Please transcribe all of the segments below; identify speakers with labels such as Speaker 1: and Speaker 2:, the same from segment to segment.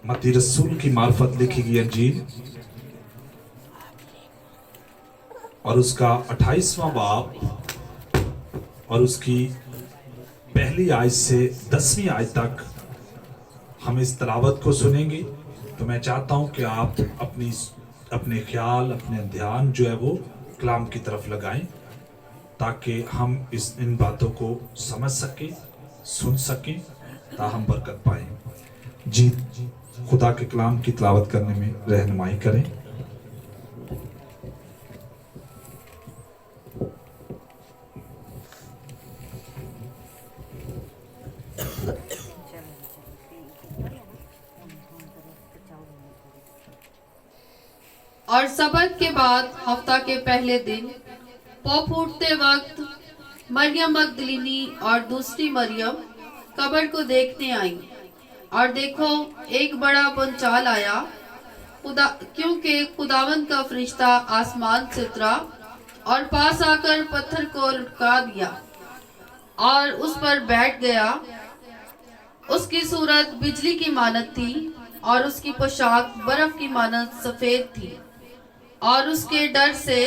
Speaker 1: मत्ती रसूल की मार्फत लिखी गई अंजील और उसका 28वां बाब और उसकी पहली आयत से 10वीं आयत तक हम इस तिलावत को सुनेंगे। तो मैं चाहता हूं कि आप अपने ख्याल, अपने ध्यान जो है वो कलाम की तरफ लगाएं, ताकि हम इन बातों को समझ सकें, सुन सकें, ताहम बरकत पाएं। जी, खुदा के कलाम की तिलावत करने में रहनुमाई करें।
Speaker 2: और सबत के बाद हफ्ता के पहले दिन पौ फूटते वक्त मरियम मगदलीनी और दूसरी मरियम कब्र को देखने आई, और देखो एक बड़ा भूचाल आया, क्योंकि खुदावंद का फरिश्ता आसमान से उतरा और पास आकर पत्थर को लुढ़का दिया और उस पर बैठ गया। उसकी सूरत बिजली की मानत थी और उसकी पोशाक बर्फ की मानत सफेद थी, और उसके डर से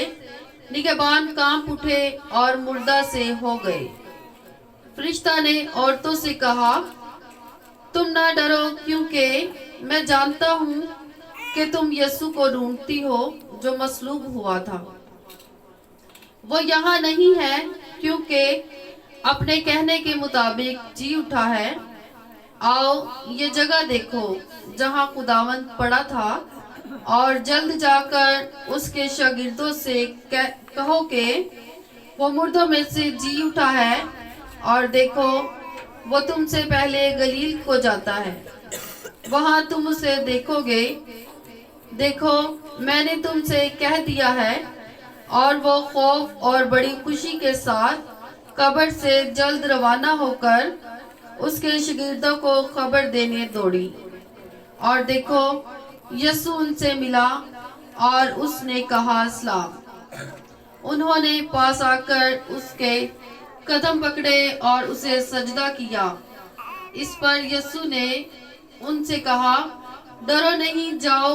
Speaker 2: निगहबान कांप उठे और मुर्दा से हो गए। फरिश्ता ने औरतों से कहा, तुम ना डरो, क्योंकि मैं जानता हूँ कि तुम यीशु को ढूंढती हो जो मसलूब हुआ था। वो यहाँ नहीं है, क्योंकि अपने कहने के मुताबिक जी उठा है। आओ ये जगह देखो जहाँ खुदावंद पड़ा था, और जल्द जाकर उसके शागिर्दों से कहो कि वो मुर्दों में से जी उठा है, और देखो वो तुमसे पहले गलील को जाता है, वहाँ तुम उसे देखोगे। देखो मैंने तुमसे कह दिया है। और वो खौफ और बड़ी खुशी के साथ कब्र से जल्द रवाना होकर उसके शागिर्दों को खबर देने दौड़ी। और देखो यीशु उनसे मिला और उसने कहा, सलाम। उन्होंने पास आकर उसके कदम पकड़े और उसे सजदा किया। इस पर यीशु ने उनसे कहा, डरो नहीं, जाओ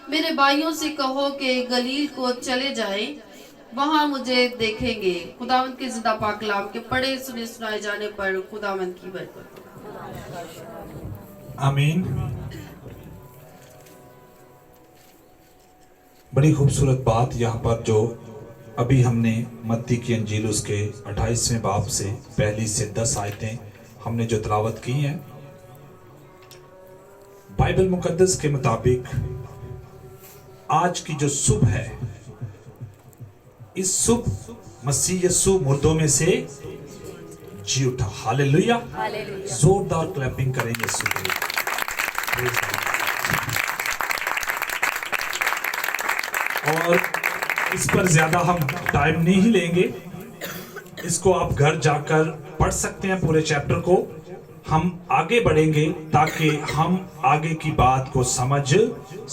Speaker 2: मेरे भाइयों से कहो कि गलील को चले जाएं, वहाँ मुझे देखेंगे। खुदावंद के जिंदा पाक कलाम के पढ़े सुने सुनाए जाने पर खुदावंद की बरकत।
Speaker 1: आमीन। बड़ी खूबसूरत बात यहाँ पर जो अभी हमने मत्ती की अंजील उसके 28वें बाब से पहली से 10 आयतें हमने जो तिलावत की हैं, बाइबल मुकद्दस के मुताबिक आज की जो सुबह है, इस सुबह मसीह यीशु मुर्दों में से जी उठा। हालेलुया। जोरदार क्लैपिंग करेंगे यीशु के लिए। और इस पर ज्यादा हम टाइम नहीं लेंगे, इसको आप घर जाकर पढ़ सकते हैं पूरे चैप्टर को। हम आगे बढ़ेंगे ताकि हम आगे की बात को समझ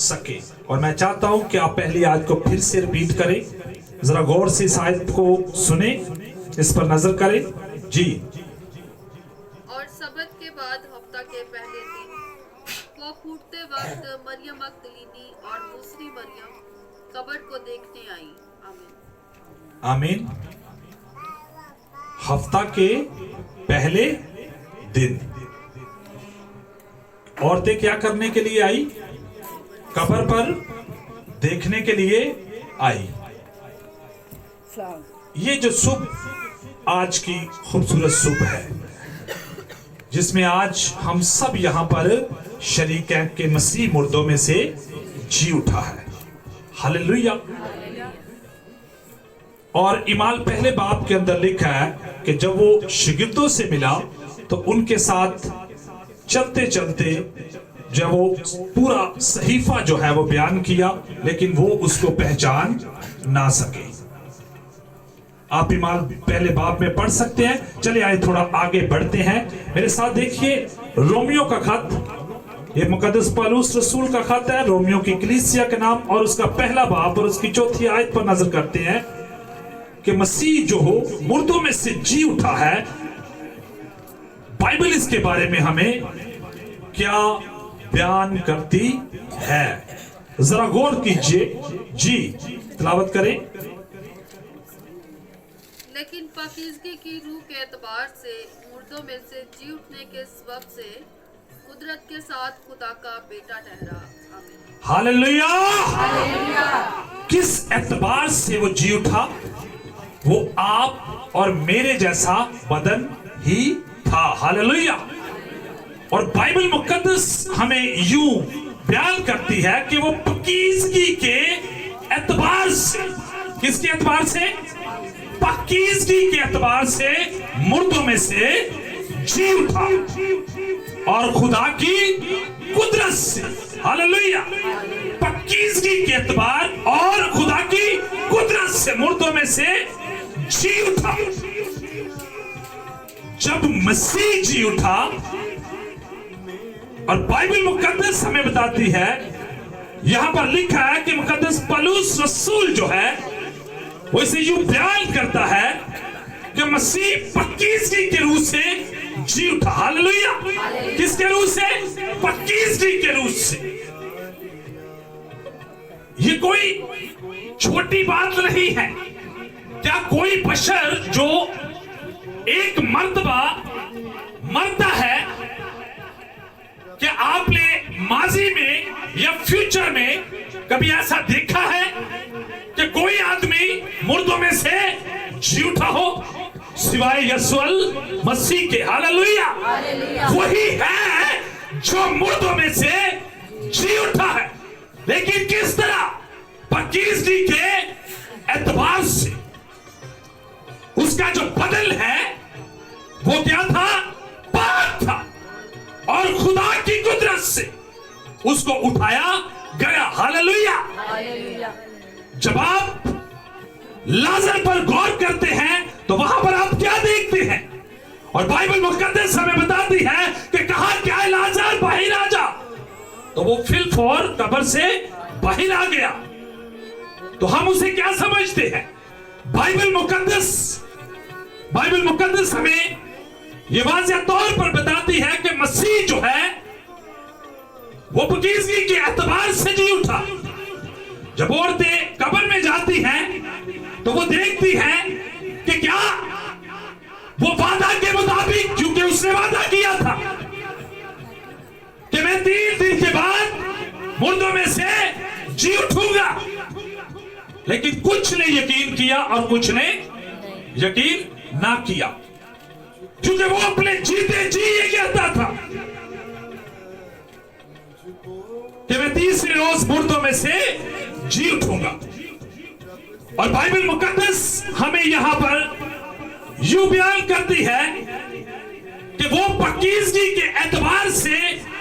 Speaker 1: सके। और मैं चाहता हूं कि आप पहली आयत को फिर से रिपीट करें, जरा गौर से इस आयत को सुने, इस पर नजर करें। जी।
Speaker 2: और सबत के बाद हफ्ता के पहले दिन वो फूटते वक्त मरियम मगदलीनी और दूसरी मरियम कब्र को देखने आई। आमीन।
Speaker 1: आमीन। हफ्ता के पहले दिन औरतें क्या करने के लिए आई? कब्र पर देखने के लिए आई। ये जो सुबह आज की खूबसूरत सुबह है, जिसमें आज हम सब यहां पर शरीक हैं कि मसीह मुर्दों में से जी उठा है। हालेलुया। और इमाल पहले बाब के अंदर लिखा है कि जब वो शागिर्दों से मिला तो उनके साथ चलते चलते जब वो पूरा सहीफा जो है वो बयान किया, लेकिन वो उसको पहचान ना सके। आप इमाल पहले बाब में पढ़ सकते हैं। चले आए थोड़ा आगे बढ़ते हैं, मेरे साथ देखिए रोमियो का खत, ये मुकद्दस पौलुस रसूल का खत है रोमियो की कलीसिया के नाम, और उसका पहला बाब और उसकी 4थी आयत पर नजर करते हैं कि मसीह जो हो मुर्दों में से जी उठा है। बाइबल इसके बारे में हमें क्या बयान करती है। जरा गौर कीजिए, जी तिलावत करें।
Speaker 2: लेकिन पाकीज़गी की रूह के एतबार से मुर्दों में से जी उठने के सबब से कुदरत के साथ खुदा का बेटा ठहरा। आमीन।
Speaker 1: हालेलुया। किस एतबार से वो जी उठा? वो आप और मेरे जैसा बदन ही था। हालेलुया। और बाइबल मुकद्दस हमें यूं बयान करती है कि वो पाकीज़गी के एतबार से, किसके एतबार से? पाकीज़गी के एतबार से मुर्दों में से जी उठा और खुदा की कुदरत से। हालेलुया। पाकीज़गी के एतबार और खुदा की कुदरत से मुर्दों में से जी उठा। जब मसीह जी उठा, और बाइबल मुकद्दस हमें बताती है, यहां पर लिखा है कि मुकद्दस पौलुस रसूल जो है वो इसे यूं बयान करता है कि मसीह पाकीज़गी के रूह से जी उठा। हालेलुया। किसके रूह से? पाकीज़गी के रूह से। ये कोई छोटी बात नहीं है। क्या कोई बशर जो एक मर्तबा मरता है, क्या आपने माजी में या फ्यूचर में कभी ऐसा देखा है कि कोई आदमी मुर्दों में से जी उठा हो सिवाय यीशु मसीह के? हालेलुया। वही है जो मुर्दों में से जी उठा है। लेकिन किस तरह? पाकीज़गी के एतबार से। उसका जो बदल है वो क्या था? पाक था। और खुदा की कुदरत से उसको उठाया गया। हालेलुया। जब आप लाजर पर गौर करते हैं तो वहां पर आप क्या देखते हैं? और बाइबल मुकद्दस हमें बताती है कि कहा क्या है? लाजर बाहर आ जा। तो वो फिलफोर कब्र से बाहर आ गया। तो हम उसे क्या समझते हैं? बाइबल मुकद्दस हमें ये वाज़ेह तौर पर बताती है कि मसीह जो है वो पाकीज़गी के एतबार से जी उठा। जब औरतें कब्र में जाती हैं तो वो देखती हैं कि क्या वो वादा के मुताबिक, क्योंकि उसने वादा किया था कि मैं 3 दिन के बाद मुर्दों में से जी उठूंगा, लेकिन कुछ ने यकीन किया और कुछ ने यकीन ना किया, क्योंकि वो अपने जीते जी ये कहता था कि मैं 3रे रोज मुर्दों में से जी उठूंगा। और बाइबल मुकद्दस हमें यहां पर यूं बयान करती है कि वो पाकीज़गी के एतबार से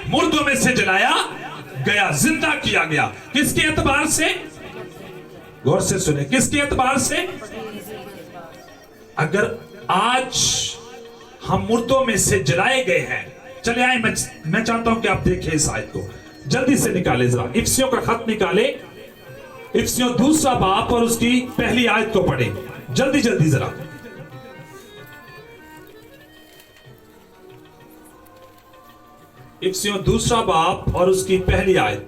Speaker 1: मुर्दों में से जलाया गया, जिंदा किया गया। किसके एतबार से? गौर से सुने, किसके एतबार से? अगर आज हम मुर्दों में से जलाए गए हैं, चले आए, मैं चाहता हूं कि आप देखें इस आयत को, जल्दी से निकाले जरा, इफिसियों का खत निकाले, इफिसियों 2 बाब और उसकी पहली आयत को पढ़े, जल्दी जल्दी जरा। इफिसियों 2 बाब और उसकी पहली आयत,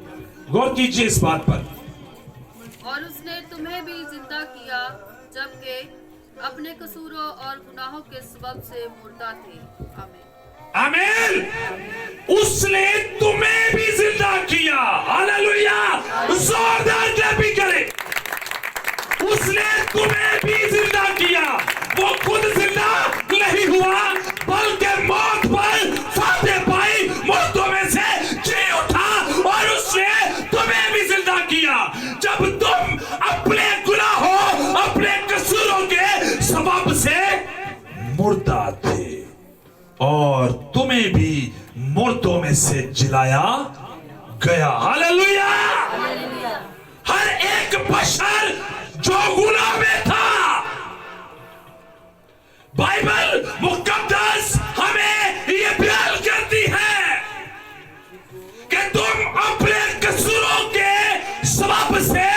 Speaker 1: गौर कीजिए इस बात पर।
Speaker 2: और उसने तुम्हें भी जिंदा किया जबकि अपने कसूरों और गुनाहों के सबब से मुर्दा थे। आमीन।
Speaker 1: आमीन। उसने तुम्हें भी जिंदा किया। हालेलुया। जोरदार क्लैपिंग करें। उसने तुम्हें भी जिंदा किया। वो खुद जिंदा नहीं हुआ, बल्कि मौत पर फतेह पाई, मुर्दों में से जी उठा और उसने तुम्हें भी जिंदा किया। जब तुम अपने गुनाहों, अपने कसूरों के सबब से मुर्दा थे और तुम्हें भी मुर्दों में से जिलाया गया। हालेलुया। हर एक बशर जो गुनाह में था, बाइबल मुकद्दस हमें ये बयान करती है कि तुम अपने कसूरों के सबब से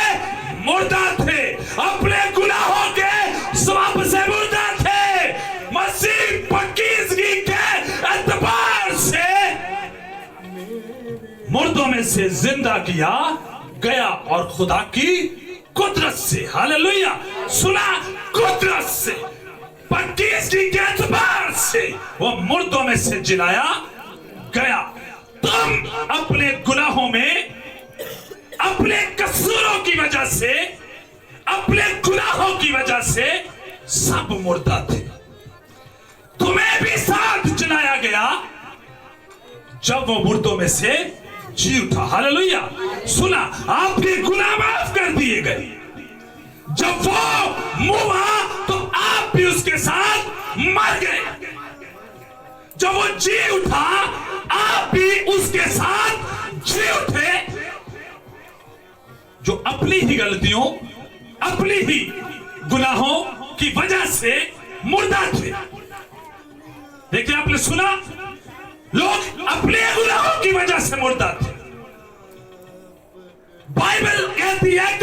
Speaker 1: मुर्दा थे, अपने गुनाहों के सबब से मुर्दा थे। मसीह पाकीज़गी के एतबार से मुर्दों में से जिंदा किया गया और खुदा की कुदरत से, हालेलुया, सुना, कुदरत से, पक्की के एतबार से वो मुर्दों में से जिलाया गया। तुम अपने गुनाहों में, अपने कसूरों की वजह से, अपने गुनाहों की वजह से सब मुर्दा थे। तुम्हें भी साथ जलाया गया जब वो मुर्दों में से जी उठा, हालेलुया, सुना, आपके गुनाह माफ कर दिए गए। जब वो मुआ तो आप भी उसके साथ मर गए। जब वो जी उठा आप भी उसके साथ जी उठे। जो अपनी ही गलतियों, अपनी ही गुनाहों की वजह से मुर्दा थे। देखिए, आपने सुना, लोग अपने गुनाहों की वजह से मुर्दा थे। बाइबल कहती है